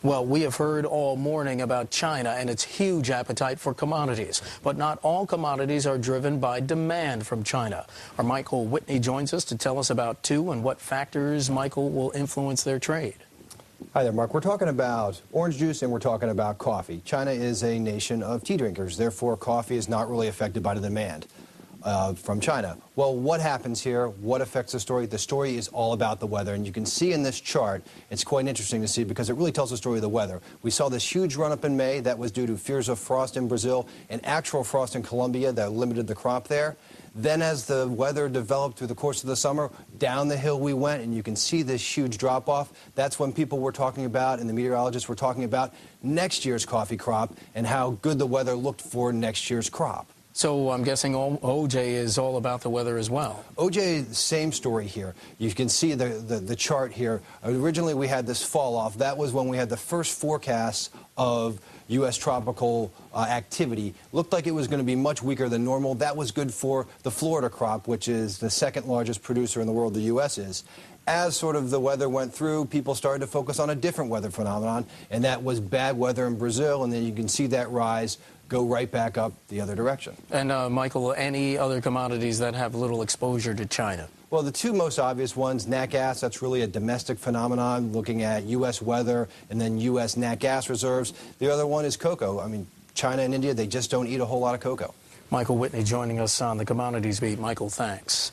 Well, we have heard all morning about China and its huge appetite for commodities. But not all commodities are driven by demand from China. Our Michael Whitney joins us to tell us about two and what factors, Michael, will influence their trade. Hi there, Mark. We're talking about orange juice and we're talking about coffee. China is a nation of tea drinkers. Therefore, coffee is not really affected by the demand from China. Well, what happens here? What affects the story? The story is all about the weather. And you can see in this chart, it's quite interesting to see because it really tells the story of the weather. We saw this huge run-up in May. That was due to fears of frost in Brazil and actual frost in Colombia that limited the crop there. Then as the weather developed through the course of the summer, down the hill we went, and you can see this huge drop-off. That's when people were talking about, and the meteorologists were talking about, next year's coffee crop and how good the weather looked for next year's crop. So I'm guessing OJ is all about the weather as well. OJ, same story here. You can see the chart here. Originally, we had this fall off. That was when we had the first forecasts of U.S. tropical activity. Looked like it was going to be much weaker than normal. That was good for the Florida crop, which is the second largest producer in the world, the U.S. is. As sort of the weather went through, people started to focus on a different weather phenomenon, and that was bad weather in Brazil, and then you can see that rise go right back up the other direction. And, Michael, any other commodities that have little exposure to China? Well, the two most obvious ones, nat gas, that's really a domestic phenomenon, looking at U.S. weather and then U.S. nat gas reserves. The other one is cocoa. I mean, China and India, they just don't eat a whole lot of cocoa. Michael Whitney joining us on the Commodities Beat. Michael, thanks.